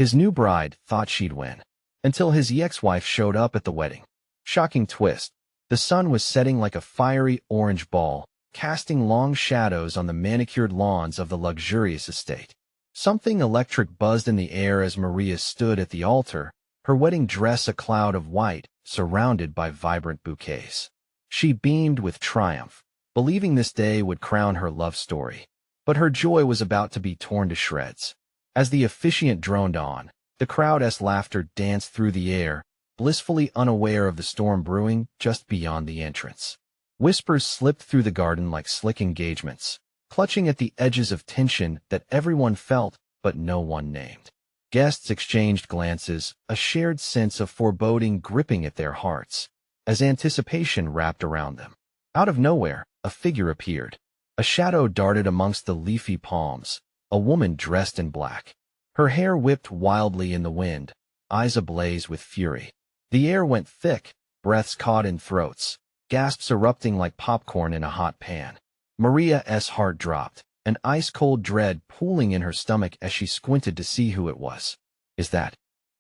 His new bride thought she'd win, until his ex-wife showed up at the wedding. Shocking twist. The sun was setting like a fiery orange ball, casting long shadows on the manicured lawns of the luxurious estate. Something electric buzzed in the air as Maria stood at the altar, her wedding dress a cloud of white, surrounded by vibrant bouquets. She beamed with triumph, believing this day would crown her love story. But her joy was about to be torn to shreds. As the officiant droned on, the crowd's laughter danced through the air, blissfully unaware of the storm brewing just beyond the entrance. Whispers slipped through the garden like slick engagements, clutching at the edges of tension that everyone felt but no one named. Guests exchanged glances, a shared sense of foreboding gripping at their hearts, as anticipation wrapped around them. Out of nowhere, a figure appeared. A shadow darted amongst the leafy palms, a woman dressed in black. Her hair whipped wildly in the wind, eyes ablaze with fury. The air went thick, breaths caught in throats, gasps erupting like popcorn in a hot pan. Maria's heart dropped, an ice-cold dread pooling in her stomach as she squinted to see who it was. "Is that?"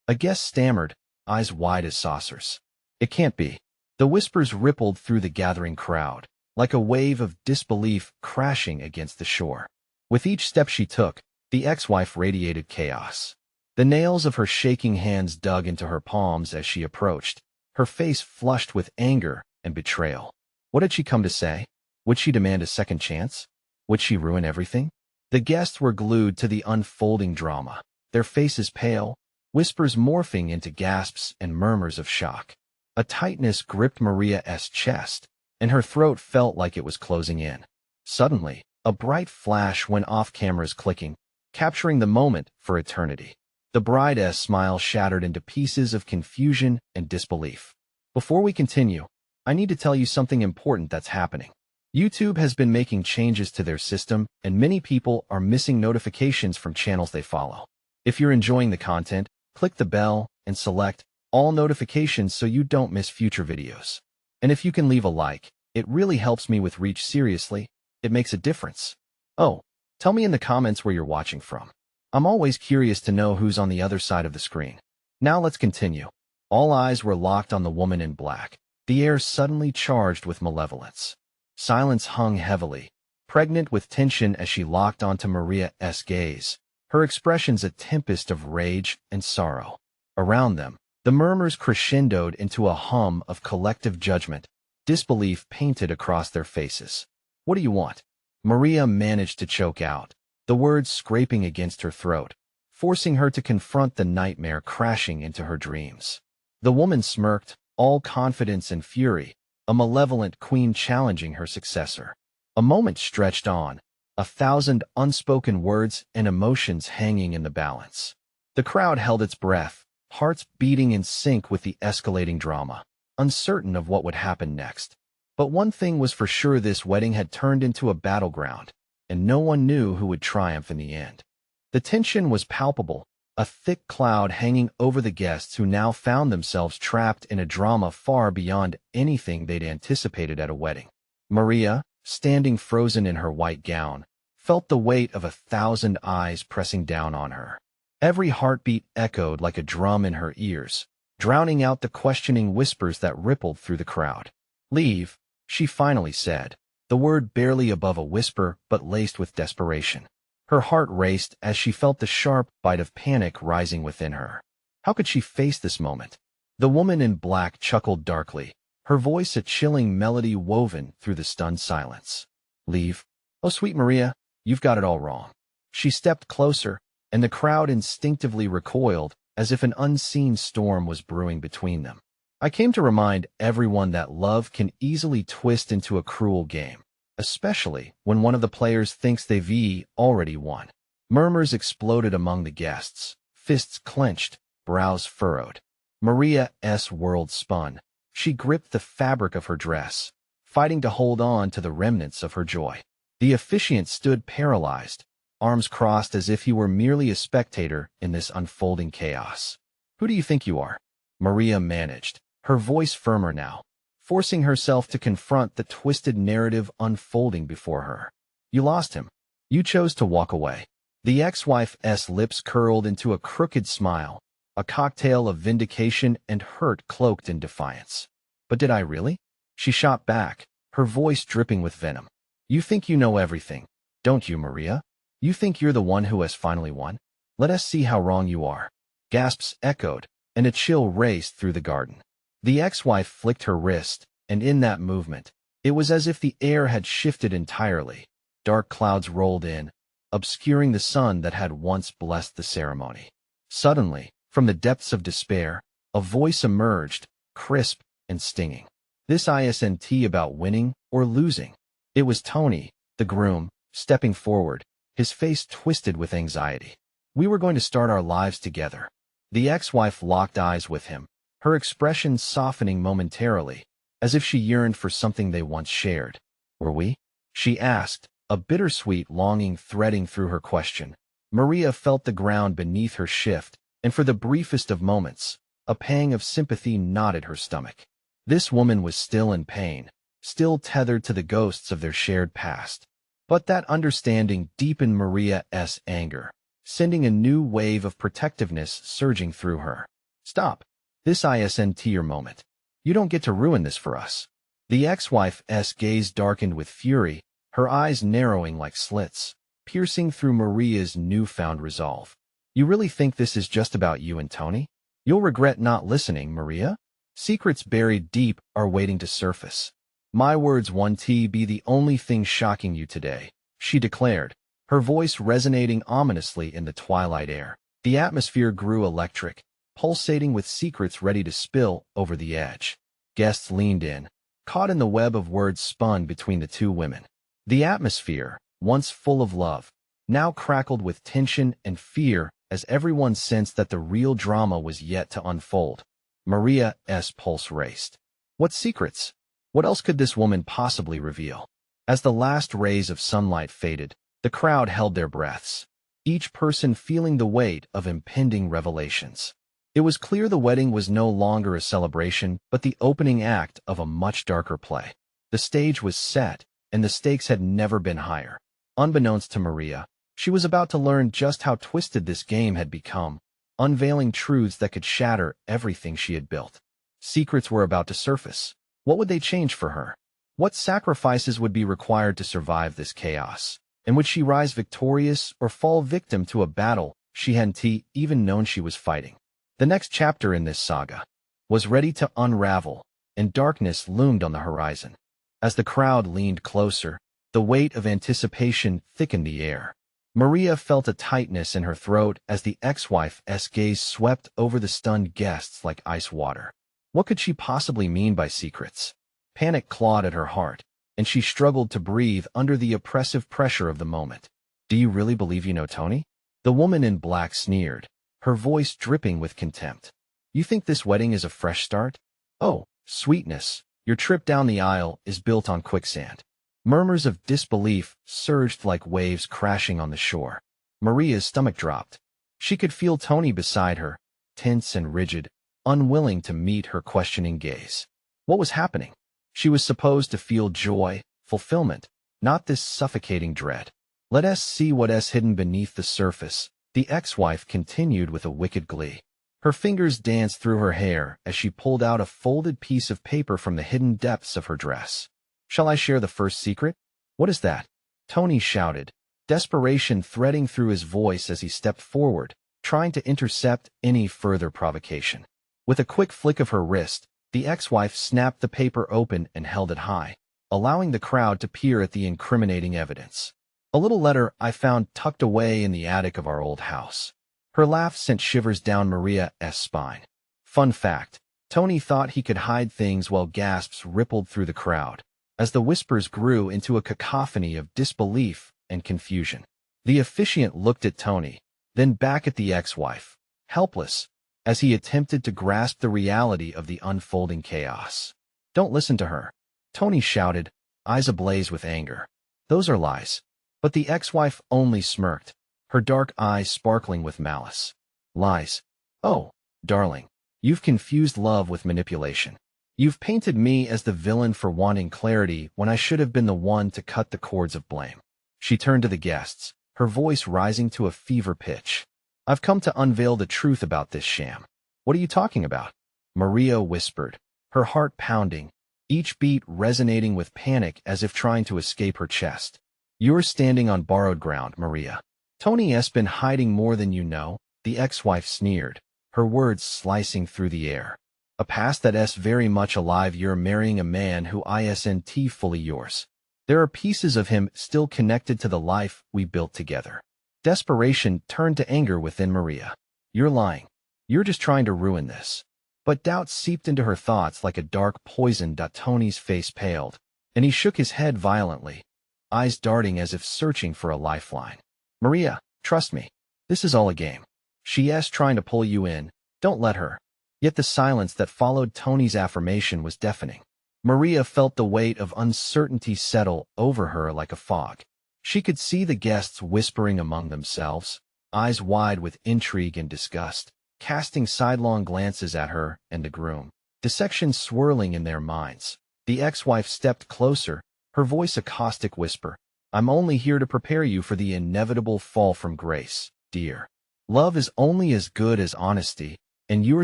a guest stammered, eyes wide as saucers. "It can't be." The whispers rippled through the gathering crowd, like a wave of disbelief crashing against the shore. With each step she took, the ex-wife radiated chaos. The nails of her shaking hands dug into her palms as she approached, her face flushed with anger and betrayal. What had she come to say? Would she demand a second chance? Would she ruin everything? The guests were glued to the unfolding drama, their faces pale, whispers morphing into gasps and murmurs of shock. A tightness gripped Maria's chest, and her throat felt like it was closing in. Suddenly, a bright flash went off, cameras clicking, capturing the moment for eternity. The bride's smile shattered into pieces of confusion and disbelief. Before we continue, I need to tell you something important that's happening. YouTube has been making changes to their system, and many people are missing notifications from channels they follow. If you're enjoying the content, click the bell and select all notifications so you don't miss future videos. And if you can leave a like, it really helps me with reach. Seriously, it makes a difference. Oh, tell me in the comments where you're watching from. I'm always curious to know who's on the other side of the screen. Now let's continue. All eyes were locked on the woman in black, the air suddenly charged with malevolence. Silence hung heavily, pregnant with tension as she locked onto Maria's gaze, her expressions a tempest of rage and sorrow. Around them, the murmurs crescendoed into a hum of collective judgment, disbelief painted across their faces. "What do you want?" Maria managed to choke out, the words scraping against her throat, forcing her to confront the nightmare crashing into her dreams. The woman smirked, all confidence and fury, a malevolent queen challenging her successor. A moment stretched on, 1,000 unspoken words and emotions hanging in the balance. The crowd held its breath, hearts beating in sync with the escalating drama, uncertain of what would happen next. But one thing was for sure: this wedding had turned into a battleground, and no one knew who would triumph in the end. The tension was palpable, a thick cloud hanging over the guests who now found themselves trapped in a drama far beyond anything they'd anticipated at a wedding. Maria, standing frozen in her white gown, felt the weight of 1,000 eyes pressing down on her. Every heartbeat echoed like a drum in her ears, drowning out the questioning whispers that rippled through the crowd. "Leave," she finally said, the word barely above a whisper but laced with desperation. Her heart raced as she felt the sharp bite of panic rising within her. How could she face this moment? The woman in black chuckled darkly, her voice a chilling melody woven through the stunned silence. "Leave? Oh, sweet Maria, you've got it all wrong." She stepped closer, and the crowd instinctively recoiled, as if an unseen storm was brewing between them. "I came to remind everyone that love can easily twist into a cruel game, especially when one of the players thinks they've already won." Murmurs exploded among the guests, fists clenched, brows furrowed. Maria's world spun. She gripped the fabric of her dress, fighting to hold on to the remnants of her joy. The officiant stood paralyzed, arms crossed as if he were merely a spectator in this unfolding chaos. "Who do you think you are?" Maria managed, her voice firmer now, forcing herself to confront the twisted narrative unfolding before her. "You lost him. You chose to walk away. The ex-wife's lips curled into a crooked smile, a cocktail of vindication and hurt cloaked in defiance. But did I really? She shot back, her voice dripping with venom. You think you know everything, don't you, Maria? You think you're the one who has finally won? Let us see how wrong you are. Gasps echoed, and a chill raced through the garden. The ex-wife flicked her wrist, and in that movement, it was as if the air had shifted entirely. Dark clouds rolled in, obscuring the sun that had once blessed the ceremony. Suddenly, from the depths of despair, a voice emerged, crisp and stinging. This isn't about winning or losing. It was Tony, the groom, stepping forward, his face twisted with anxiety. We were going to start our lives together. The ex-wife locked eyes with him, her expression softening momentarily, as if she yearned for something they once shared. Were we? She asked, a bittersweet longing threading through her question. Maria felt the ground beneath her shift, and for the briefest of moments, a pang of sympathy knotted her stomach. This woman was still in pain, still tethered to the ghosts of their shared past. But that understanding deepened Maria's anger, sending a new wave of protectiveness surging through her. Stop. This isn't your moment. You don't get to ruin this for us. The ex-wife's gaze darkened with fury, her eyes narrowing like slits, piercing through Maria's newfound resolve. You really think this is just about you and Tony? You'll regret not listening, Maria. Secrets buried deep are waiting to surface. My words won't be the only thing shocking you today, she declared, her voice resonating ominously in the twilight air. The atmosphere grew electric, pulsating with secrets ready to spill over the edge. Guests leaned in, caught in the web of words spun between the two women. The atmosphere, once full of love, now crackled with tension and fear as everyone sensed that the real drama was yet to unfold. Maria's pulse raced. What secrets? What else could this woman possibly reveal? As the last rays of sunlight faded, the crowd held their breaths, each person feeling the weight of impending revelations. It was clear the wedding was no longer a celebration, but the opening act of a much darker play. The stage was set, and the stakes had never been higher. Unbeknownst to Maria, she was about to learn just how twisted this game had become, unveiling truths that could shatter everything she had built. Secrets were about to surface. What would they change for her? What sacrifices would be required to survive this chaos? And would she rise victorious or fall victim to a battle she hadn't even known she was fighting? The next chapter in this saga was ready to unravel, and darkness loomed on the horizon. As the crowd leaned closer, the weight of anticipation thickened the air. Maria felt a tightness in her throat as the ex-wife's gaze swept over the stunned guests like ice water. What could she possibly mean by secrets? Panic clawed at her heart, and she struggled to breathe under the oppressive pressure of the moment. Do you really believe you know Tony? The woman in black sneered, her voice dripping with contempt. You think this wedding is a fresh start? Oh, sweetness, your trip down the aisle is built on quicksand. Murmurs of disbelief surged like waves crashing on the shore. Maria's stomach dropped. She could feel Tony beside her, tense and rigid, unwilling to meet her questioning gaze. What was happening? She was supposed to feel joy, fulfillment, not this suffocating dread. Let us see what's hidden beneath the surface, the ex-wife continued with a wicked glee. Her fingers danced through her hair as she pulled out a folded piece of paper from the hidden depths of her dress. Shall I share the first secret? What is that? Tony shouted, desperation threading through his voice as he stepped forward, trying to intercept any further provocation. With a quick flick of her wrist, the ex-wife snapped the paper open and held it high, allowing the crowd to peer at the incriminating evidence. A little letter I found tucked away in the attic of our old house. Her laugh sent shivers down Maria's spine. Fun fact, Tony thought he could hide things while gasps rippled through the crowd, as the whispers grew into a cacophony of disbelief and confusion. The officiant looked at Tony, then back at the ex-wife, helpless, as he attempted to grasp the reality of the unfolding chaos. Don't listen to her, Tony shouted, eyes ablaze with anger. Those are lies. But the ex-wife only smirked, her dark eyes sparkling with malice. Lies. Oh, darling, you've confused love with manipulation. You've painted me as the villain for wanting clarity when I should have been the one to cut the cords of blame. She turned to the guests, her voice rising to a fever pitch. "I've come to unveil the truth about this sham." "What are you talking about?" Maria whispered, her heart pounding, each beat resonating with panic as if trying to escape her chest. "You're standing on borrowed ground, Maria. Tony's been hiding more than you know," the ex-wife sneered, her words slicing through the air. "A past that's very much alive. You're marrying a man who isn't fully yours. There are pieces of him still connected to the life we built together." Desperation turned to anger within Maria. "You're lying. You're just trying to ruin this." But doubt seeped into her thoughts like a dark poison. Tony's face paled, and he shook his head violently, eyes darting as if searching for a lifeline. "Maria, trust me. This is all a game. She's trying to pull you in. Don't let her." Yet the silence that followed Tony's affirmation was deafening. Maria felt the weight of uncertainty settle over her like a fog. She could see the guests whispering among themselves, eyes wide with intrigue and disgust, casting sidelong glances at her and the groom, dissection swirling in their minds. The ex-wife stepped closer, her voice a caustic whisper. "I'm only here to prepare you for the inevitable fall from grace, dear. Love is only as good as honesty, and you're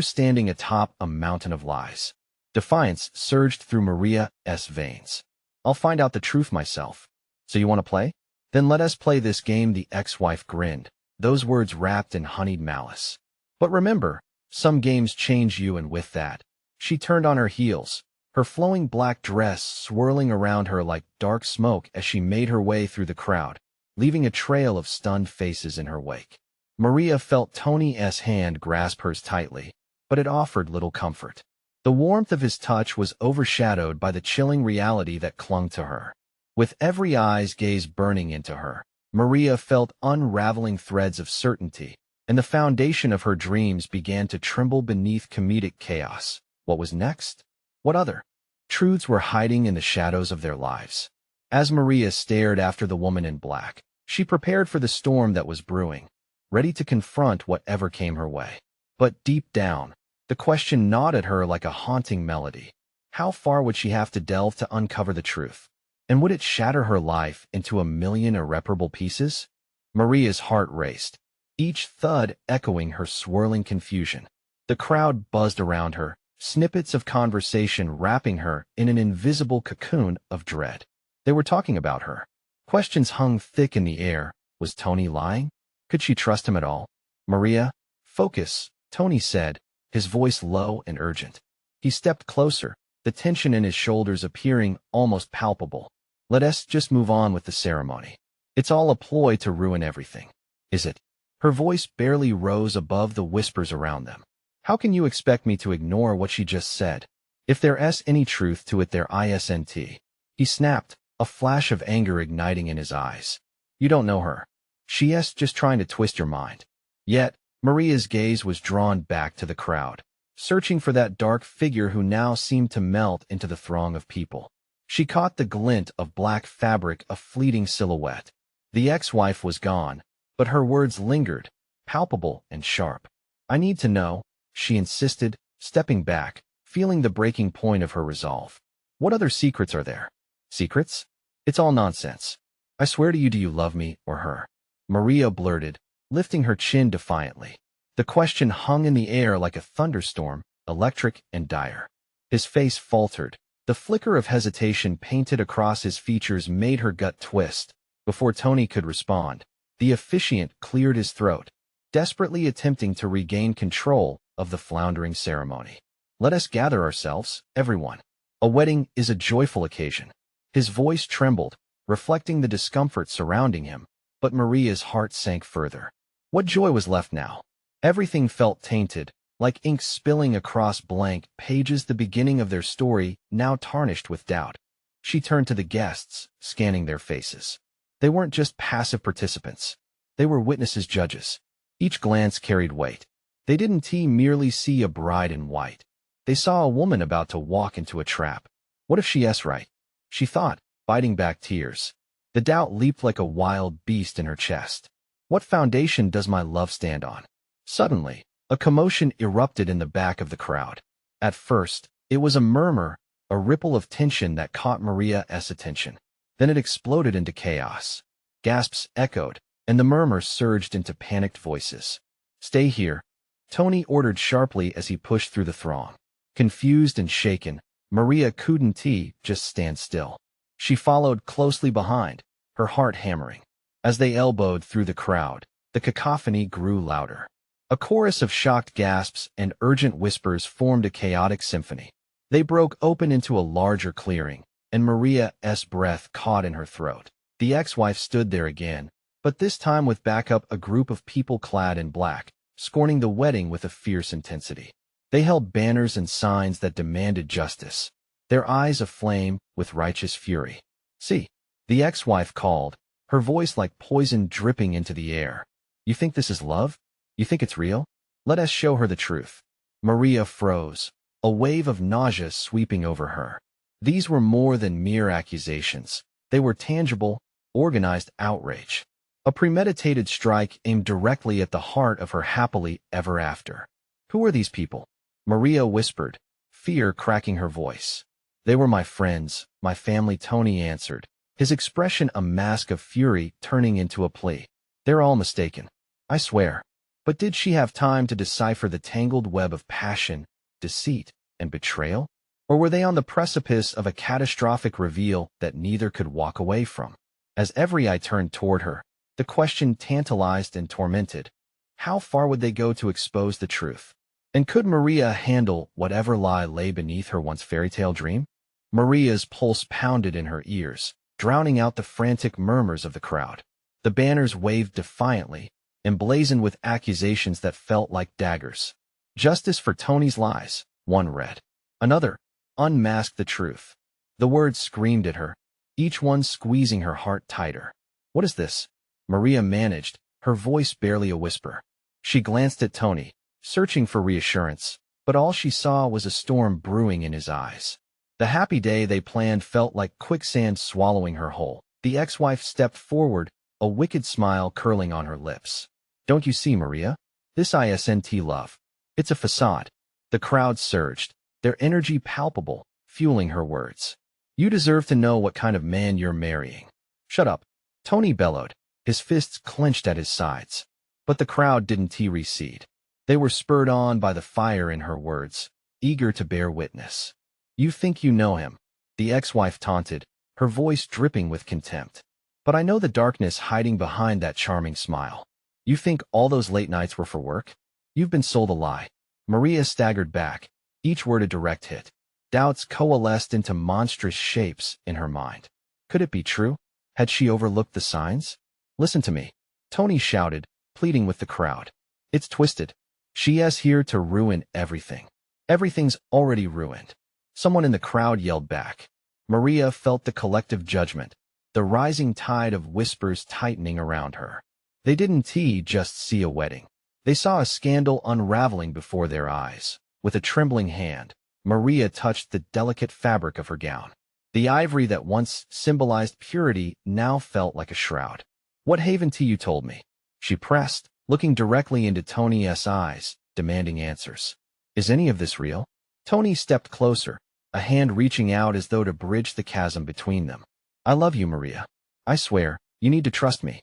standing atop a mountain of lies." Defiance surged through Maria's veins. "I'll find out the truth myself." "So you want to play? Then let us play this game," the ex-wife grinned, those words wrapped in honeyed malice. "But remember, some games change you." And with that, she turned on her heels, her flowing black dress swirling around her like dark smoke as she made her way through the crowd, leaving a trail of stunned faces in her wake. Maria felt Tony's hand grasp hers tightly, but it offered little comfort. The warmth of his touch was overshadowed by the chilling reality that clung to her. With every eye's gaze burning into her, Maria felt unraveling threads of certainty, and the foundation of her dreams began to tremble beneath comedic chaos. What was next? What other truths were hiding in the shadows of their lives? As Maria stared after the woman in black, she prepared for the storm that was brewing, ready to confront whatever came her way. But deep down, the question gnawed at her like a haunting melody. How far would she have to delve to uncover the truth? And would it shatter her life into a million irreparable pieces? Maria's heart raced, each thud echoing her swirling confusion. The crowd buzzed around her, snippets of conversation wrapping her in an invisible cocoon of dread. They were talking about her. Questions hung thick in the air. Was Tony lying? Could she trust him at all? "Maria, focus," Tony said, his voice low and urgent. He stepped closer, the tension in his shoulders appearing almost palpable. "Let us just move on with the ceremony. It's all a ploy to ruin everything." "Is it?" Her voice barely rose above the whispers around them. "How can you expect me to ignore what she just said? If there's any truth to it, there isn't." He snapped, a flash of anger igniting in his eyes. "You don't know her. She's just trying to twist your mind." Yet, Maria's gaze was drawn back to the crowd, searching for that dark figure who now seemed to melt into the throng of people. She caught the glint of black fabric, a fleeting silhouette. The ex-wife was gone, but her words lingered, palpable and sharp. "I need to know," she insisted, stepping back, feeling the breaking point of her resolve. "What other secrets are there?" "Secrets? It's all nonsense. I swear to you, do you love me or her?" Maria blurted, lifting her chin defiantly. The question hung in the air like a thunderstorm, electric and dire. His face faltered. The flicker of hesitation painted across his features made her gut twist. Before Tony could respond, the officiant cleared his throat, desperately attempting to regain control of the floundering ceremony. "Let us gather ourselves, everyone. A wedding is a joyful occasion." His voice trembled, reflecting the discomfort surrounding him, but Maria's heart sank further. What joy was left now? Everything felt tainted, like ink spilling across blank pages, the beginning of their story now tarnished with doubt. She turned to the guests, scanning their faces. They weren't just passive participants. They were witnesses, judges. Each glance carried weight. They didn't merely see a bride in white. They saw a woman about to walk into a trap. What if she's right? She thought, biting back tears. The doubt leaped like a wild beast in her chest. What foundation does my love stand on? Suddenly, a commotion erupted in the back of the crowd. At first, it was a murmur, a ripple of tension that caught Maria's attention. Then it exploded into chaos. Gasps echoed, and the murmur surged into panicked voices. "Stay here," Tony ordered sharply as he pushed through the throng. Confused and shaken, Maria couldn't just stand still. She followed closely behind, her heart hammering. As they elbowed through the crowd, the cacophony grew louder. A chorus of shocked gasps and urgent whispers formed a chaotic symphony. They broke open into a larger clearing, and Maria's breath caught in her throat. The ex-wife stood there again, but this time with backup a group of people clad in black, scorning the wedding with a fierce intensity. They held banners and signs that demanded justice, their eyes aflame with righteous fury. "See," the ex-wife called, her voice like poison dripping into the air. "You think this is love? You think it's real? Let us show her the truth." Maria froze, a wave of nausea sweeping over her. These were more than mere accusations. They were tangible, organized outrage. A premeditated strike aimed directly at the heart of her happily ever after. "Who are these people?" Maria whispered, fear cracking her voice. "They were my friends, my family," Tony answered, his expression a mask of fury turning into a plea. "They're all mistaken. I swear." But did she have time to decipher the tangled web of passion, deceit, and betrayal? Or were they on the precipice of a catastrophic reveal that neither could walk away from? As every eye turned toward her, the question tantalized and tormented. How far would they go to expose the truth? And could Maria handle whatever lie lay beneath her once fairy-tale dream? Maria's pulse pounded in her ears, drowning out the frantic murmurs of the crowd. The banners waved defiantly, emblazoned with accusations that felt like daggers. "Justice for Tony's lies," one read. Another, "Unmask the truth." The words screamed at her, each one squeezing her heart tighter. "What is this?" Maria managed, her voice barely a whisper. She glanced at Tony, searching for reassurance, but all she saw was a storm brewing in his eyes. The happy day they planned felt like quicksand swallowing her whole. The ex-wife stepped forward, a wicked smile curling on her lips. "Don't you see, Maria? This isn't love. It's a facade." The crowd surged, their energy palpable, fueling her words. "You deserve to know what kind of man you're marrying." "Shut up," Tony bellowed, his fists clenched at his sides. But the crowd didn't recede. They were spurred on by the fire in her words, eager to bear witness. "You think you know him," the ex-wife taunted, her voice dripping with contempt. "But I know the darkness hiding behind that charming smile. You think all those late nights were for work? You've been sold a lie." Maria staggered back, each word a direct hit. Doubts coalesced into monstrous shapes in her mind. Could it be true? Had she overlooked the signs? "Listen to me," Tony shouted, pleading with the crowd. "It's twisted. She is here to ruin everything. Everything's already ruined." Someone in the crowd yelled back. Maria felt the collective judgment, the rising tide of whispers tightening around her. They didn't just see a wedding. They saw a scandal unraveling before their eyes. With a trembling hand, Maria touched the delicate fabric of her gown. The ivory that once symbolized purity now felt like a shroud. "What haven't you told me?" she pressed, looking directly into Tony's eyes, demanding answers. "Is any of this real?" Tony stepped closer, a hand reaching out as though to bridge the chasm between them. "I love you, Maria. I swear, you need to trust me."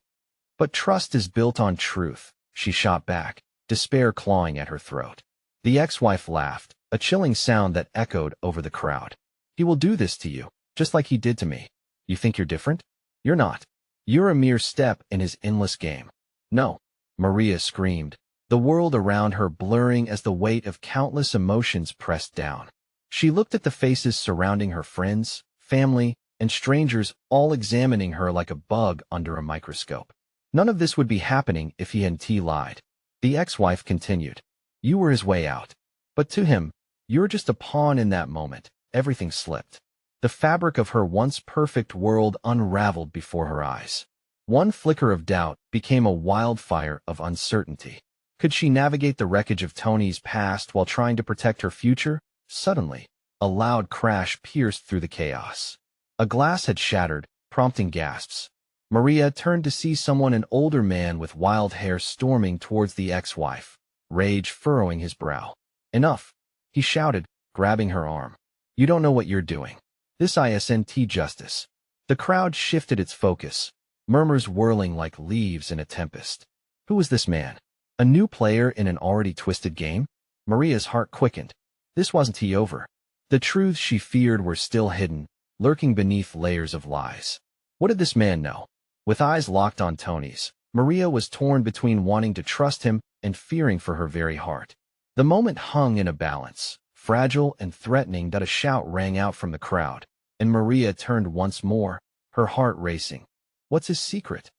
"But trust is built on truth," she shot back, despair clawing at her throat. The ex-wife laughed, a chilling sound that echoed over the crowd. "He will do this to you, just like he did to me. You think you're different? You're not. You're a mere step in his endless game." "No," Maria screamed, the world around her blurring as the weight of countless emotions pressed down. She looked at the faces surrounding her friends, family, and strangers, all examining her like a bug under a microscope. None of this would be happening if he hadn't lied. The ex-wife continued. "You were his way out. But to him, you're just a pawn in that moment." Everything slipped. The fabric of her once perfect world unraveled before her eyes. One flicker of doubt became a wildfire of uncertainty. Could she navigate the wreckage of Tony's past while trying to protect her future? Suddenly, a loud crash pierced through the chaos. A glass had shattered, prompting gasps. Maria turned to see someone, an older man with wild hair, storming towards the ex-wife, rage furrowing his brow. "Enough," he shouted, grabbing her arm. "You don't know what you're doing. This isn't justice." The crowd shifted its focus, murmurs whirling like leaves in a tempest. Who was this man? A new player in an already twisted game? Maria's heart quickened. This wasn't over. The truths she feared were still hidden, lurking beneath layers of lies. What did this man know? With eyes locked on Tony's, Maria was torn between wanting to trust him and fearing for her very heart. The moment hung in a balance, fragile and threatening, that a shout rang out from the crowd, and Maria turned once more, her heart racing. What's his secret?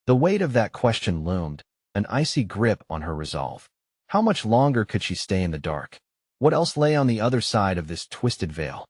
The weight of that question loomed, an icy grip on her resolve. How much longer could she stay in the dark? What else lay on the other side of this twisted veil?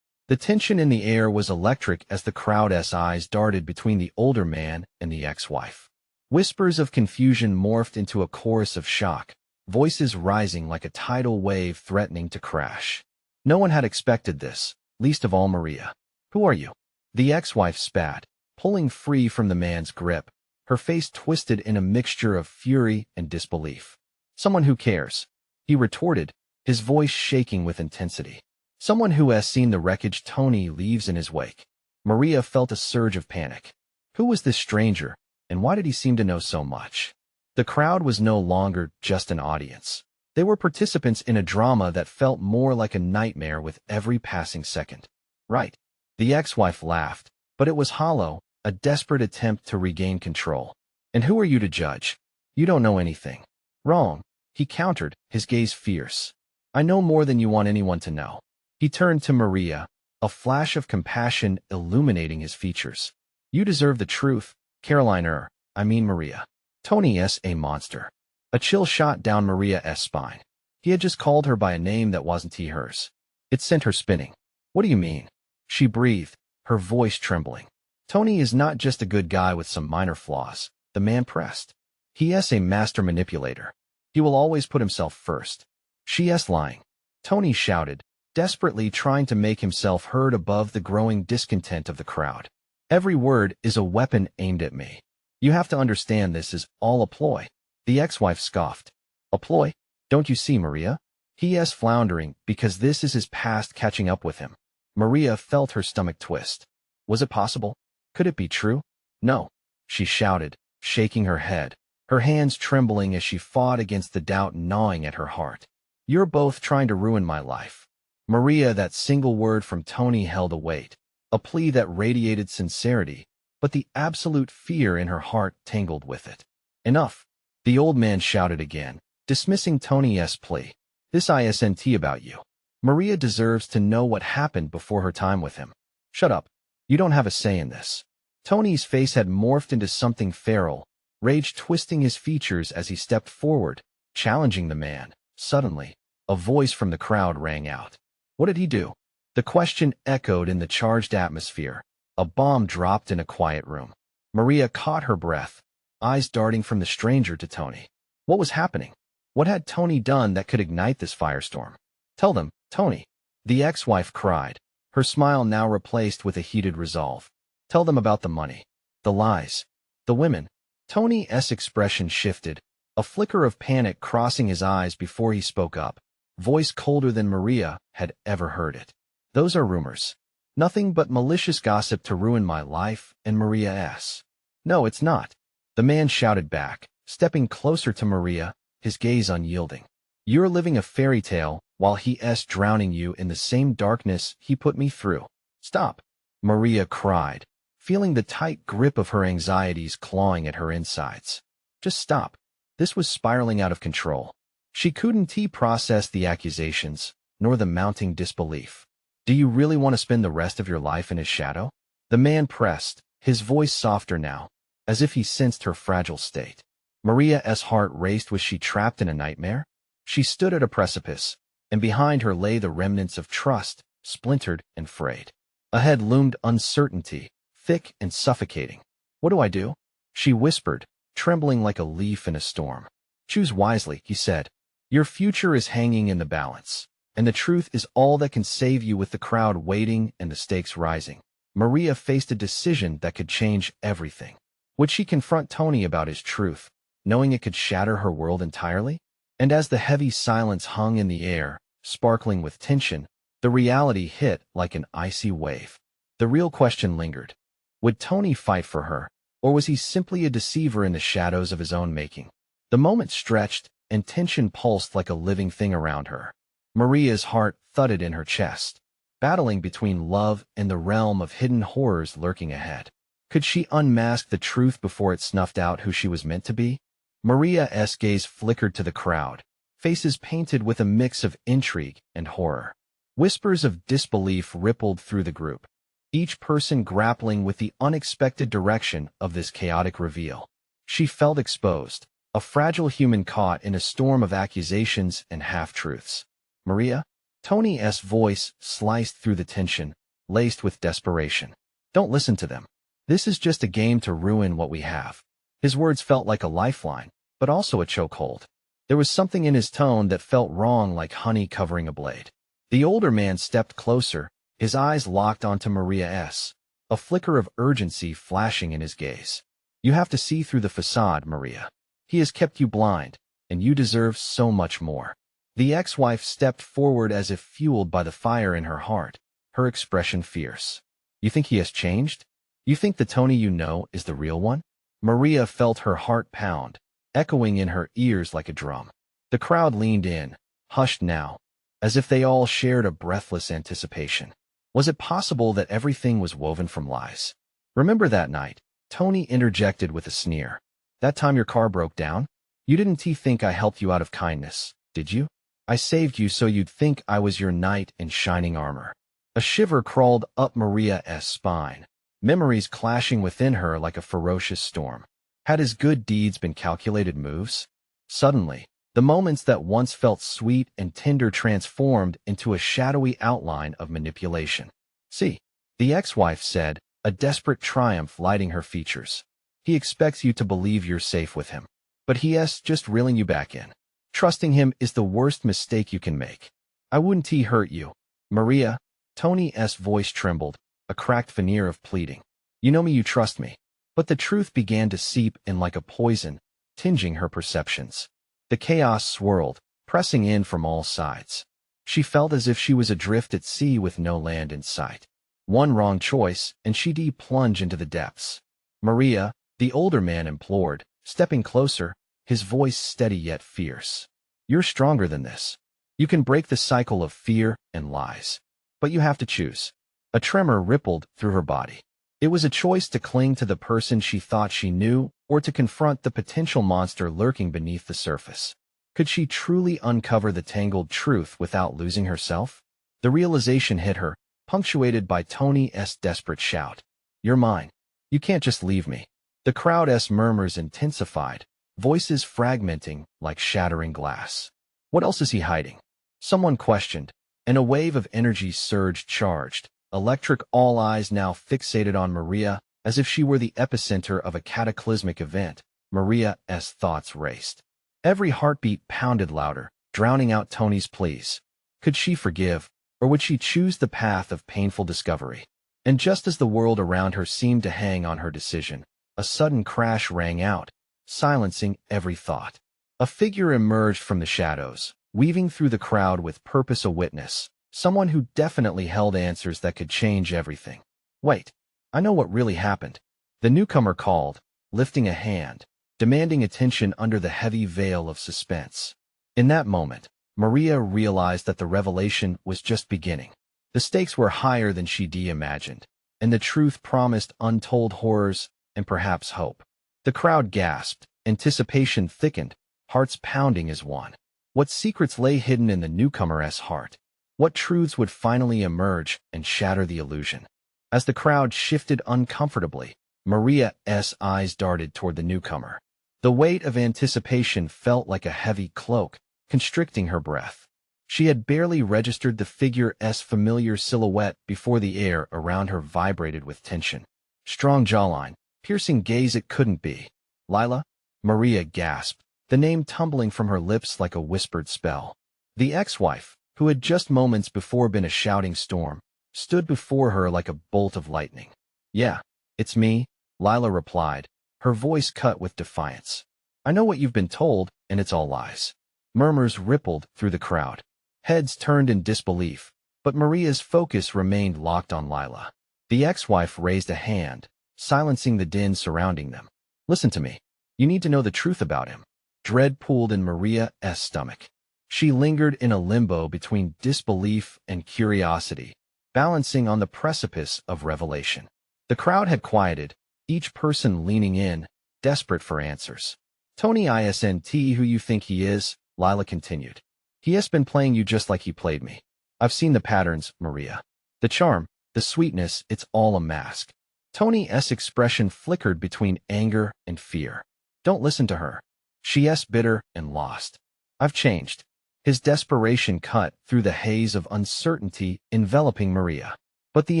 The tension in the air was electric as the crowd's eyes darted between the older man and the ex-wife. Whispers of confusion morphed into a chorus of shock, voices rising like a tidal wave threatening to crash. No one had expected this, least of all Maria. Who are you? The ex-wife spat, pulling free from the man's grip, her face twisted in a mixture of fury and disbelief. Someone who cares, he retorted, his voice shaking with intensity. Someone who has seen the wreckage Tony leaves in his wake. Maria felt a surge of panic. Who was this stranger, and why did he seem to know so much? The crowd was no longer just an audience. They were participants in a drama that felt more like a nightmare with every passing second. Right. The ex-wife laughed, but it was hollow, a desperate attempt to regain control. And who are you to judge? You don't know anything. Wrong, he countered, his gaze fierce. I know more than you want anyone to know. He turned to Maria, a flash of compassion illuminating his features. You deserve the truth, Maria. Tony's a monster. A chill shot down Maria's spine. He had just called her by a name that wasn't hers. It sent her spinning. What do you mean? She breathed, her voice trembling. Tony is not just a good guy with some minor flaws, the man pressed. He is a master manipulator. He will always put himself first. She is lying. Tony shouted, desperately trying to make himself heard above the growing discontent of the crowd. Every word is a weapon aimed at me. You have to understand this is all a ploy. The ex-wife scoffed. A ploy? Don't you see, Maria? He is floundering because this is his past catching up with him. Maria felt her stomach twist. Was it possible? Could it be true? No, she shouted, shaking her head, her hands trembling as she fought against the doubt gnawing at her heart. You're both trying to ruin my life. Maria, that single word from Tony held a weight, a plea that radiated sincerity, but the absolute fear in her heart tangled with it. Enough, the old man shouted again, dismissing Tony's plea. This isn't about you. Maria deserves to know what happened before her time with him. Shut up. You don't have a say in this. Tony's face had morphed into something feral, rage twisting his features as he stepped forward, challenging the man. Suddenly, a voice from the crowd rang out. What did he do? The question echoed in the charged atmosphere. A bomb dropped in a quiet room. Maria caught her breath, eyes darting from the stranger to Tony. What was happening? What had Tony done that could ignite this firestorm? Tell them, Tony. The ex-wife cried, her smile now replaced with a heated resolve. Tell them about the money, the lies, the women. Tony's expression shifted, a flicker of panic crossing his eyes before he spoke up, voice colder than Maria had ever heard it. Those are rumors. Nothing but malicious gossip to ruin my life and Maria's. No, it's not. The man shouted back, stepping closer to Maria, his gaze unyielding. You're living a fairy tale while he's drowning you in the same darkness he put me through. Stop, Maria cried, feeling the tight grip of her anxieties clawing at her insides. Just stop. This was spiraling out of control. She couldn't process the accusations, nor the mounting disbelief. Do you really want to spend the rest of your life in his shadow? The man pressed, his voice softer now, as if he sensed her fragile state. Maria's heart raced. Was she trapped in a nightmare? She stood at a precipice, and behind her lay the remnants of trust, splintered and frayed. Ahead loomed uncertainty, thick and suffocating. What do I do? She whispered, trembling like a leaf in a storm. Choose wisely, he said. Your future is hanging in the balance, and the truth is all that can save you. With the crowd waiting and the stakes rising, Maria faced a decision that could change everything. Would she confront Tony about his truth, knowing it could shatter her world entirely? And as the heavy silence hung in the air, sparkling with tension, the reality hit like an icy wave. The real question lingered. Would Tony fight for her, Or was he simply a deceiver in the shadows of his own making? The moment stretched, and tension pulsed like a living thing around her. Maria's heart thudded in her chest, battling between love and the realm of hidden horrors lurking ahead. Could she unmask the truth before it snuffed out who she was meant to be? Maria's gaze flickered to the crowd, faces painted with a mix of intrigue and horror. Whispers of disbelief rippled through the group, each person grappling with the unexpected direction of this chaotic reveal. She felt exposed, a fragile human caught in a storm of accusations and half-truths. Maria? Tony's voice sliced through the tension, laced with desperation. Don't listen to them. This is just a game to ruin what we have. His words felt like a lifeline, but also a chokehold. There was something in his tone that felt wrong, like honey covering a blade. The older man stepped closer, his eyes locked onto Maria's, a flicker of urgency flashing in his gaze. You have to see through the facade, Maria. He has kept you blind, and you deserve so much more. The ex-wife stepped forward as if fueled by the fire in her heart, her expression fierce. You think he has changed? You think the Tony you know is the real one? Maria felt her heart pound, echoing in her ears like a drum. The crowd leaned in, hushed now, as if they all shared a breathless anticipation. Was it possible that everything was woven from lies? Remember that night? Tony interjected with a sneer. That time your car broke down? You didn't think I helped you out of kindness, did you? I saved you so you'd think I was your knight in shining armor. A shiver crawled up Maria's spine, memories clashing within her like a ferocious storm. Had his good deeds been calculated moves? Suddenly, the moments that once felt sweet and tender transformed into a shadowy outline of manipulation. See, the ex-wife said, a desperate triumph lighting her features. He expects you to believe you're safe with him, but he's just reeling you back in. Trusting him is the worst mistake you can make. I wouldn't hurt you. Maria, Tony's voice trembled, a cracked veneer of pleading. You know me, you trust me. But the truth began to seep in like a poison, tinging her perceptions. The chaos swirled, pressing in from all sides. She felt as if she was adrift at sea with no land in sight. One wrong choice, and she'd plunge into the depths. Maria, the older man implored, stepping closer, his voice steady yet fierce. You're stronger than this. You can break the cycle of fear and lies. But you have to choose. A tremor rippled through her body. It was a choice to cling to the person she thought she knew, or to confront the potential monster lurking beneath the surface. Could she truly uncover the tangled truth without losing herself? The realization hit her, punctuated by Tony's desperate shout. You're mine. You can't just leave me. The crowd's murmurs intensified, voices fragmenting like shattering glass. What else is he hiding? Someone questioned, and a wave of energy surged charged, electric, all eyes now fixated on Maria, as if she were the epicenter of a cataclysmic event. Maria's thoughts raced. Every heartbeat pounded louder, drowning out Tony's pleas. Could she forgive, or would she choose the path of painful discovery? And just as the world around her seemed to hang on her decision, a sudden crash rang out, silencing every thought. A figure emerged from the shadows, weaving through the crowd with purpose, a witness, someone who definitely held answers that could change everything. Wait, I know what really happened. The newcomer called, lifting a hand, demanding attention under the heavy veil of suspense. In that moment, Maria realized that the revelation was just beginning. The stakes were higher than she'd imagined, and the truth promised untold horrors and perhaps hope. The crowd gasped, anticipation thickened, hearts pounding as one. What secrets lay hidden in the newcomer's heart? What truths would finally emerge and shatter the illusion? As the crowd shifted uncomfortably, Maria's eyes darted toward the newcomer. The weight of anticipation felt like a heavy cloak, constricting her breath. She had barely registered the figure's familiar silhouette before the air around her vibrated with tension. Strong jawline, piercing gaze, it couldn't be. Lila? Maria gasped, the name tumbling from her lips like a whispered spell. The ex-wife, who had just moments before been a shouting storm, stood before her like a bolt of lightning. Yeah, it's me, Lila replied, her voice cut with defiance. I know what you've been told, and it's all lies. Murmurs rippled through the crowd. Heads turned in disbelief, but Maria's focus remained locked on Lila. The ex-wife raised a hand, silencing the din surrounding them. Listen to me. You need to know the truth about him. Dread pooled in Maria's stomach. She lingered in a limbo between disbelief and curiosity, balancing on the precipice of revelation. The crowd had quieted, each person leaning in, desperate for answers. Tony isn't who you think he is, Lila continued. He has been playing you just like he played me. I've seen the patterns, Maria. The charm, the sweetness, it's all a mask. Tony's expression flickered between anger and fear. Don't listen to her. She's bitter and lost. I've changed. His desperation cut through the haze of uncertainty enveloping Maria. But the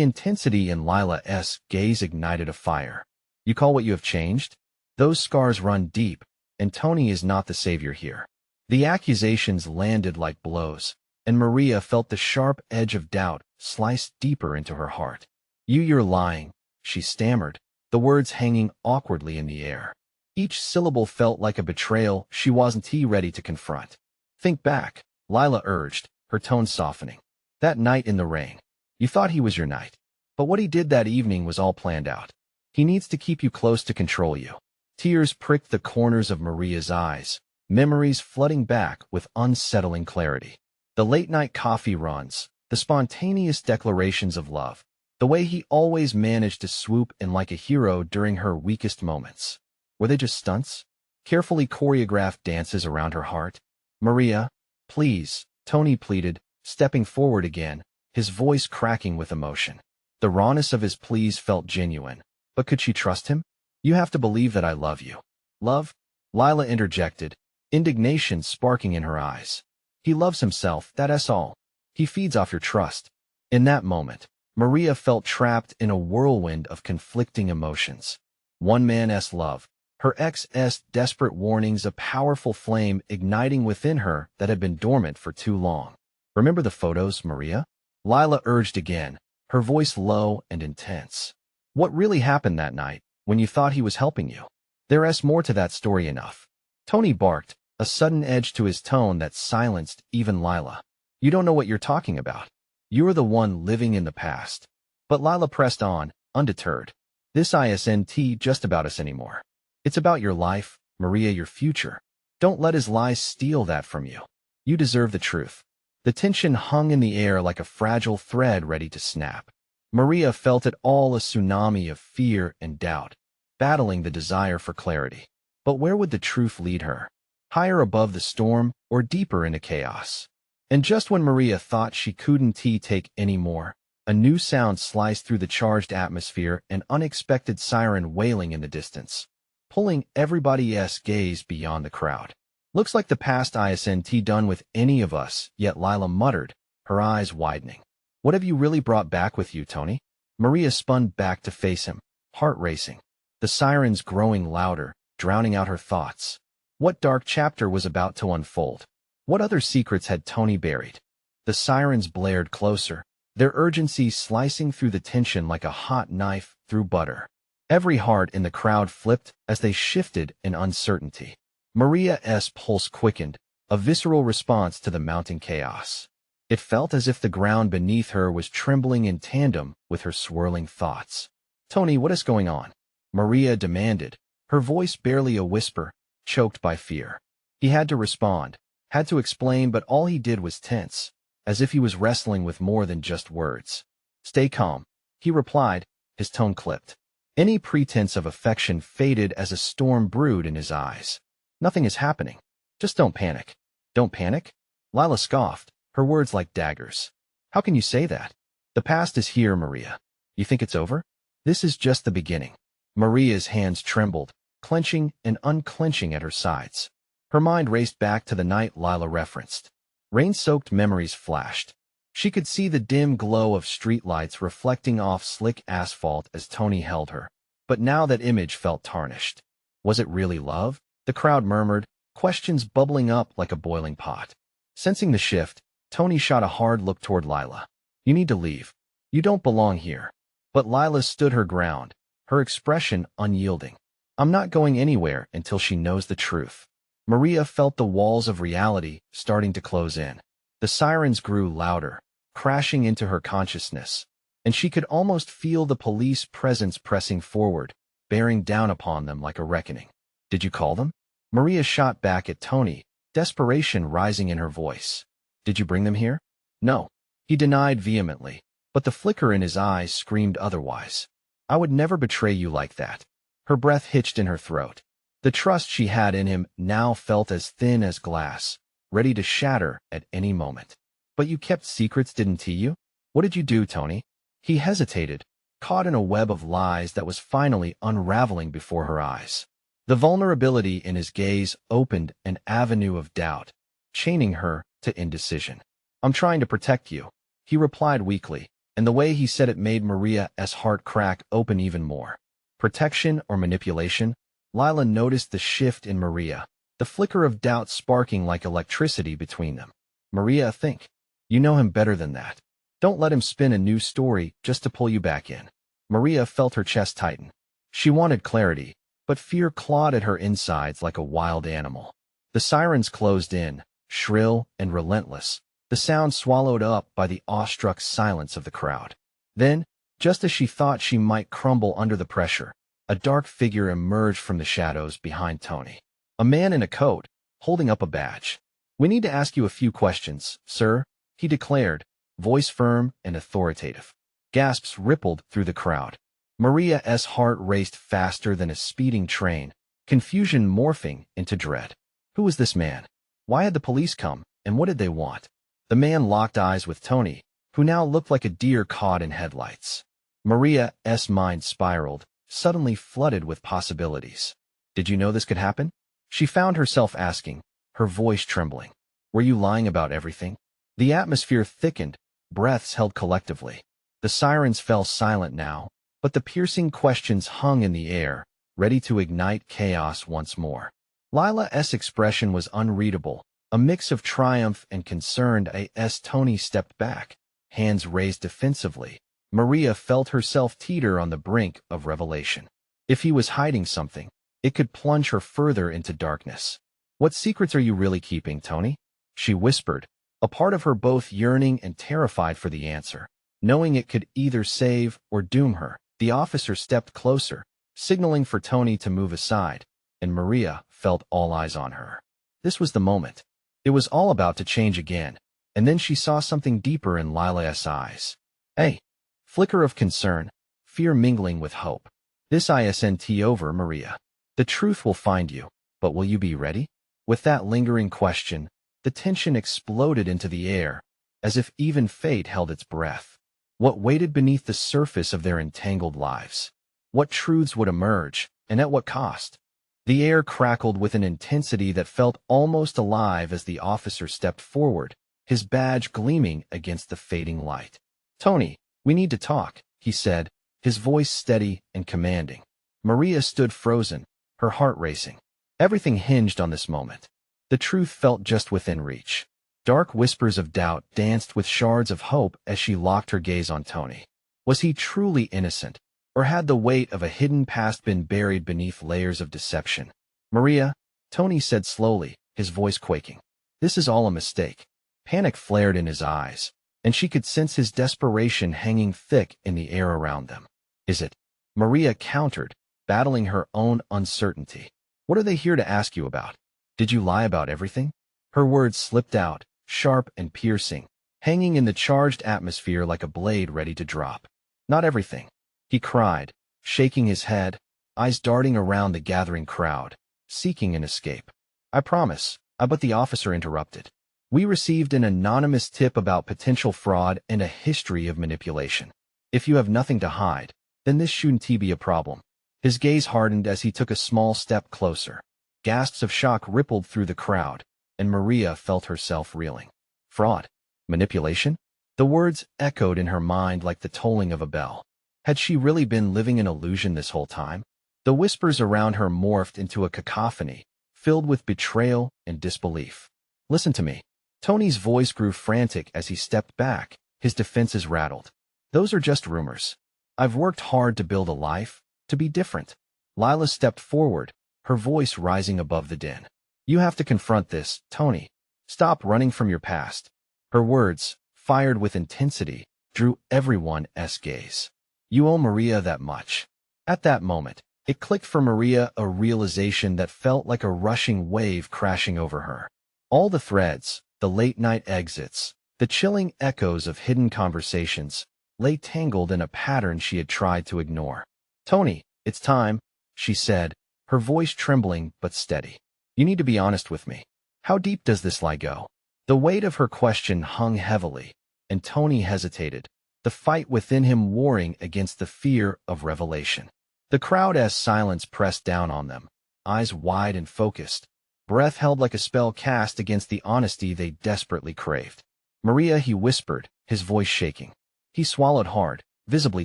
intensity in Lila's gaze ignited a fire. You call what you have changed? Those scars run deep, and Tony is not the savior here. The accusations landed like blows, and Maria felt the sharp edge of doubt slice deeper into her heart. You're lying, she stammered, the words hanging awkwardly in the air. Each syllable felt like a betrayal she wasn't ready to confront. Think back, Lila urged, her tone softening. That night in the rain. You thought he was your knight. But what he did that evening was all planned out. He needs to keep you close to control you. Tears pricked the corners of Maria's eyes, memories flooding back with unsettling clarity. The late-night coffee runs, the spontaneous declarations of love, the way he always managed to swoop in like a hero during her weakest moments. Were they just stunts? Carefully choreographed dances around her heart? Maria, please, Tony pleaded, stepping forward again, his voice cracking with emotion. The rawness of his pleas felt genuine. But could she trust him? You have to believe that I love you. Love? Lila interjected, indignation sparking in her eyes. He loves himself, that's all. He feeds off your trust. In that moment, Maria felt trapped in a whirlwind of conflicting emotions. One man's love, her ex's desperate warnings, a powerful flame igniting within her that had been dormant for too long. Remember the photos, Maria? Lila urged again, her voice low and intense. What really happened that night, when you thought he was helping you? There's more to that story enough. Tony barked, a sudden edge to his tone that silenced even Lila. You don't know what you're talking about. You're the one living in the past. But Lila pressed on, undeterred. This isn't just about us anymore. It's about your life, Maria, your future. Don't let his lies steal that from you. You deserve the truth. The tension hung in the air like a fragile thread ready to snap. Maria felt it all, a tsunami of fear and doubt, battling the desire for clarity. But where would the truth lead her? Higher above the storm or deeper into chaos? And just when Maria thought she couldn't take any more, a new sound sliced through the charged atmosphere, an unexpected siren wailing in the distance, pulling everybody's gaze beyond the crowd. Looks like the past isn't done with any of us, yet Lila muttered, her eyes widening. What have you really brought back with you, Tony? Maria spun back to face him, heart racing. The sirens growing louder, drowning out her thoughts. What dark chapter was about to unfold? What other secrets had Tony buried? The sirens blared closer, their urgency slicing through the tension like a hot knife through butter. Every heart in the crowd flipped as they shifted in uncertainty. Maria's pulse quickened, a visceral response to the mounting chaos. It felt as if the ground beneath her was trembling in tandem with her swirling thoughts. Tony, what is going on? Maria demanded, her voice barely a whisper, choked by fear. He had to respond, had to explain, but all he did was tense, as if he was wrestling with more than just words. Stay calm, he replied, his tone clipped. Any pretense of affection faded as a storm brewed in his eyes. Nothing is happening. Just don't panic. Don't panic? Lila scoffed, her words like daggers. How can you say that? The past is here, Maria. You think it's over? This is just the beginning. Maria's hands trembled, clenching and unclenching at her sides. Her mind raced back to the night Lila referenced. Rain-soaked memories flashed. She could see the dim glow of streetlights reflecting off slick asphalt as Tony held her. But now that image felt tarnished. Was it really love? The crowd murmured, questions bubbling up like a boiling pot. Sensing the shift, Tony shot a hard look toward Lila. You need to leave. You don't belong here. But Lila stood her ground, her expression unyielding. I'm not going anywhere until she knows the truth. Maria felt the walls of reality starting to close in. The sirens grew louder, crashing into her consciousness, and she could almost feel the police presence pressing forward, bearing down upon them like a reckoning. "Did you call them?" Maria shot back at Tony, desperation rising in her voice. "Did you bring them here?" "No," he denied vehemently, but the flicker in his eyes screamed otherwise. "I would never betray you like that." Her breath hitched in her throat. The trust she had in him now felt as thin as glass, ready to shatter at any moment. "But you kept secrets, didn't you? What did you do, Tony?" He hesitated, caught in a web of lies that was finally unraveling before her eyes. The vulnerability in his gaze opened an avenue of doubt, chaining her to indecision. "I'm trying to protect you," he replied weakly, and the way he said it made Maria's heart crack open even more. Protection or manipulation? Lila noticed the shift in Maria, the flicker of doubt sparking like electricity between them. "Maria, think. You know him better than that. Don't let him spin a new story just to pull you back in." Maria felt her chest tighten. She wanted clarity, but fear clawed at her insides like a wild animal. The sirens closed in, shrill and relentless, the sound swallowed up by the awestruck silence of the crowd. Then, just as she thought she might crumble under the pressure, a dark figure emerged from the shadows behind Tony. A man in a coat, holding up a badge. "We need to ask you a few questions, sir," he declared, voice firm and authoritative. Gasps rippled through the crowd. Maria's heart raced faster than a speeding train, confusion morphing into dread. Who was this man? Why had the police come, and what did they want? The man locked eyes with Tony, who now looked like a deer caught in headlights. Maria's mind spiraled, suddenly flooded with possibilities. "Did you know this could happen?" She found herself asking, her voice trembling. "Were you lying about everything?" The atmosphere thickened, breaths held collectively. The sirens fell silent now, but the piercing questions hung in the air, ready to ignite chaos once more. Lila's expression was unreadable, a mix of triumph and concern as Tony stepped back, hands raised defensively. Maria felt herself teeter on the brink of revelation. If he was hiding something, it could plunge her further into darkness. "What secrets are you really keeping, Tony?" she whispered, a part of her both yearning and terrified for the answer, knowing it could either save or doom her. The officer stepped closer, signaling for Tony to move aside, and Maria felt all eyes on her. This was the moment. It was all about to change again, and then she saw something deeper in Lila's eyes. "Hey!" Flicker of concern, fear mingling with hope. "This isn't over, Maria. The truth will find you, but will you be ready?" With that lingering question, the tension exploded into the air, as if even fate held its breath. What waited beneath the surface of their entangled lives? What truths would emerge, and at what cost? The air crackled with an intensity that felt almost alive as the officer stepped forward, his badge gleaming against the fading light. "Tony, we need to talk," he said, his voice steady and commanding. Maria stood frozen, her heart racing. Everything hinged on this moment. The truth felt just within reach. Dark whispers of doubt danced with shards of hope as she locked her gaze on Tony. Was he truly innocent, or had the weight of a hidden past been buried beneath layers of deception? "Maria," Tony said slowly, his voice quaking. "This is all a mistake." Panic flared in his eyes, and she could sense his desperation hanging thick in the air around them. "Is it?" Maria countered, battling her own uncertainty. "What are they here to ask you about? Did you lie about everything?" Her words slipped out, sharp and piercing, hanging in the charged atmosphere like a blade ready to drop. "Not everything," he cried, shaking his head, eyes darting around the gathering crowd, seeking an escape. "I promise," but the officer interrupted. "We received an anonymous tip about potential fraud and a history of manipulation. If you have nothing to hide, then this shouldn't be a problem." His gaze hardened as he took a small step closer. Gasps of shock rippled through the crowd, and Maria felt herself reeling. Fraud? Manipulation? The words echoed in her mind like the tolling of a bell. Had she really been living in illusion this whole time? The whispers around her morphed into a cacophony, filled with betrayal and disbelief. "Listen to me." Tony's voice grew frantic as he stepped back, his defenses rattled. "Those are just rumors. I've worked hard to build a life, to be different." Lila stepped forward, her voice rising above the din. "You have to confront this, Tony. Stop running from your past." Her words, fired with intensity, drew everyone's gaze. You owe Maria that much. At that moment, it clicked for Maria, a realization that felt like a rushing wave crashing over her. All the threads, the late-night exits, the chilling echoes of hidden conversations, lay tangled in a pattern she had tried to ignore. "Tony, it's time," she said, her voice trembling but steady. "You need to be honest with me. How deep does this lie go?" The weight of her question hung heavily, and Tony hesitated, the fight within him warring against the fear of revelation. The crowd-as silence pressed down on them, eyes wide and focused, breath held like a spell cast against the honesty they desperately craved. "Maria," he whispered, his voice shaking. He swallowed hard, visibly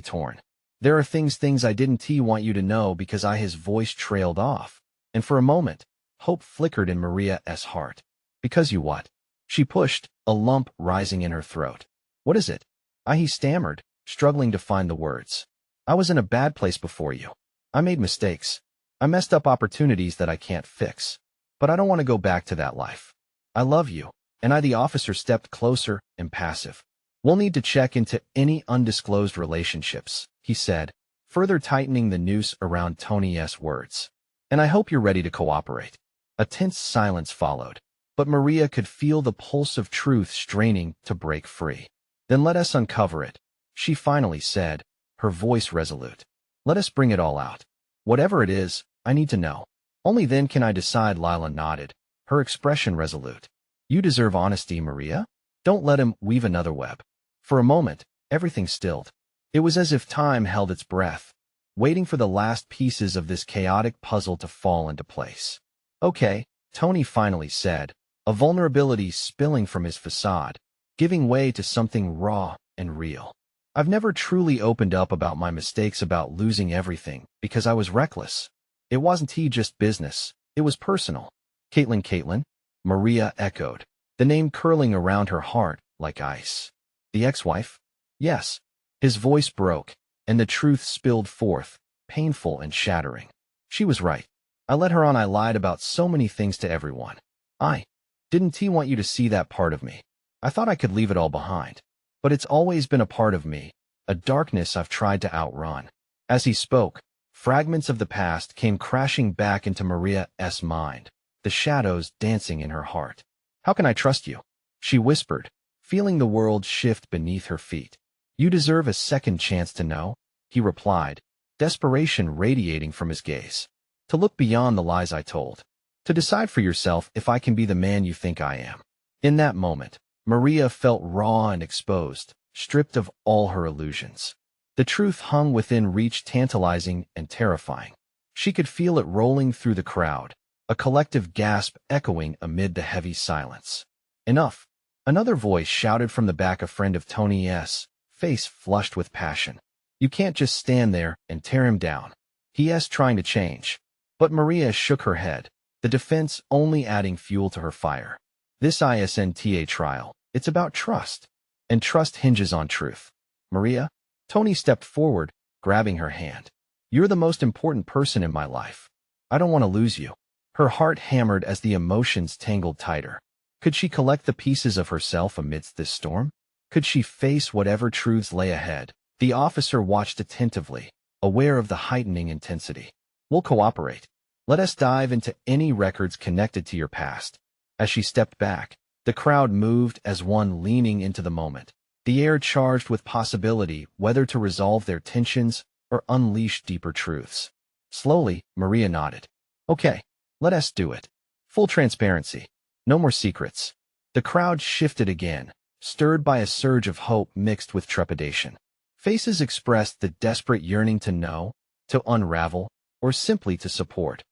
torn. "There are things I didn't want you to know because his voice trailed off, and for a moment, hope flickered in Maria's heart. Because you what?" She pushed, a lump rising in her throat. "What is it?" He stammered, struggling to find the words. "I was in a bad place before you. I made mistakes. I messed up opportunities that I can't fix. But I don't want to go back to that life. I love you." The officer stepped closer, impassive. "We'll need to check into any undisclosed relationships," he said, further tightening the noose around Tony's words. "And I hope you're ready to cooperate." A tense silence followed, but Maria could feel the pulse of truth straining to break free. "Then let us uncover it," she finally said, her voice resolute. "Let us bring it all out. Whatever it is, I need to know. Only then can I decide." Lila nodded, her expression resolute. "You deserve honesty, Maria. Don't let him weave another web." For a moment, everything stilled. It was as if time held its breath, waiting for the last pieces of this chaotic puzzle to fall into place. "Okay," Tony finally said, a vulnerability spilling from his facade, giving way to something raw and real. "I've never truly opened up about my mistakes, about losing everything, because I was reckless. It wasn't just business, it was personal." Caitlin, Maria echoed, the name curling around her heart like ice. "The ex-wife?" "Yes." His voice broke, and the truth spilled forth, painful and shattering. "She was right. I let her on. I lied about so many things to everyone. I didn't want you to see that part of me. I thought I could leave it all behind. But it's always been a part of me, a darkness I've tried to outrun." As he spoke, fragments of the past came crashing back into Maria's mind, the shadows dancing in her heart. "How can I trust you?" she whispered, feeling the world shift beneath her feet. "You deserve a second chance to know," he replied, desperation radiating from his gaze. "To look beyond the lies I told. To decide for yourself if I can be the man you think I am." In that moment, Maria felt raw and exposed, stripped of all her illusions. The truth hung within reach, tantalizing and terrifying. She could feel it rolling through the crowd, a collective gasp echoing amid the heavy silence. "Enough!" Another voice shouted from the back, a friend of Tony's, face flushed with passion. "You can't just stand there and tear him down. He's trying to change." But Maria shook her head, the defense only adding fuel to her fire. "This isn't a trial. It's about trust. And trust hinges on truth. Maria." Tony stepped forward, grabbing her hand. "You're the most important person in my life. I don't want to lose you." Her heart hammered as the emotions tangled tighter. Could she collect the pieces of herself amidst this storm? Could she face whatever truths lay ahead? The officer watched attentively, aware of the heightening intensity. "We'll cooperate. Let us dive into any records connected to your past." As she stepped back, the crowd moved as one, leaning into the moment, the air charged with possibility, whether to resolve their tensions or unleash deeper truths. Slowly, Maria nodded. "Okay, let us do it. Full transparency. No more secrets." The crowd shifted again, stirred by a surge of hope mixed with trepidation. Faces expressed the desperate yearning to know, to unravel, or simply to support.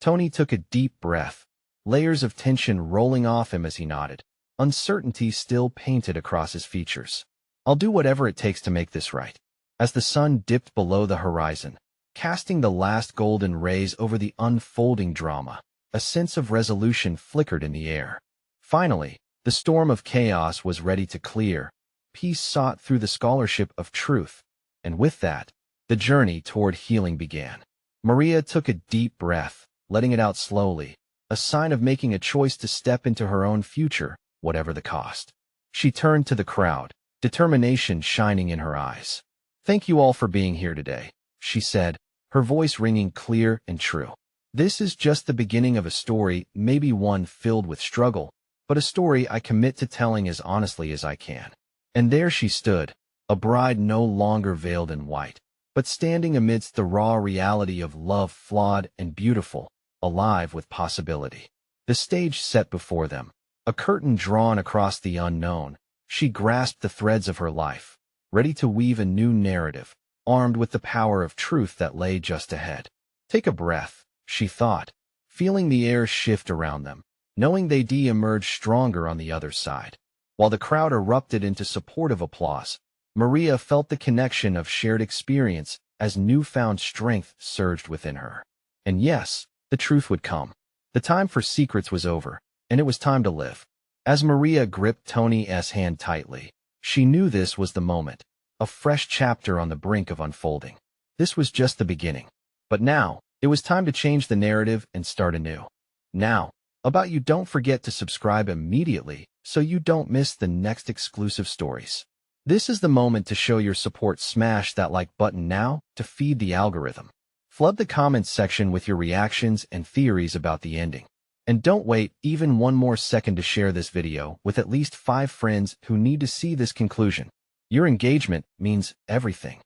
Tony took a deep breath, layers of tension rolling off him as he nodded, uncertainty still painted across his features. "I'll do whatever it takes to make this right." As the sun dipped below the horizon, casting the last golden rays over the unfolding drama, a sense of resolution flickered in the air. Finally, the storm of chaos was ready to clear, peace sought through the scholarship of truth, and with that, the journey toward healing began. Maria took a deep breath, letting it out slowly, a sign of making a choice to step into her own future, whatever the cost. She turned to the crowd, determination shining in her eyes. "Thank you all for being here today," she said, her voice ringing clear and true. "This is just the beginning of a story, maybe one filled with struggle, but a story I commit to telling as honestly as I can." And there she stood, a bride no longer veiled in white, but standing amidst the raw reality of love, flawed and beautiful, alive with possibility. The stage set before them, a curtain drawn across the unknown. She grasped the threads of her life, ready to weave a new narrative, armed with the power of truth that lay just ahead. "Take a breath," she thought, feeling the air shift around them, knowing they'd emerge stronger on the other side. While the crowd erupted into supportive applause, Maria felt the connection of shared experience as newfound strength surged within her. And yes, the truth would come. The time for secrets was over, and it was time to live. As Maria gripped Tony's hand tightly, she knew this was the moment, a fresh chapter on the brink of unfolding. This was just the beginning. But now, it was time to change the narrative and start anew. Now, about you, don't forget to subscribe immediately so you don't miss the next exclusive stories. This is the moment to show your support. Smash that like button now to feed the algorithm. Flood the comments section with your reactions and theories about the ending. And don't wait even one more second to share this video with at least 5 friends who need to see this conclusion. Your engagement means everything.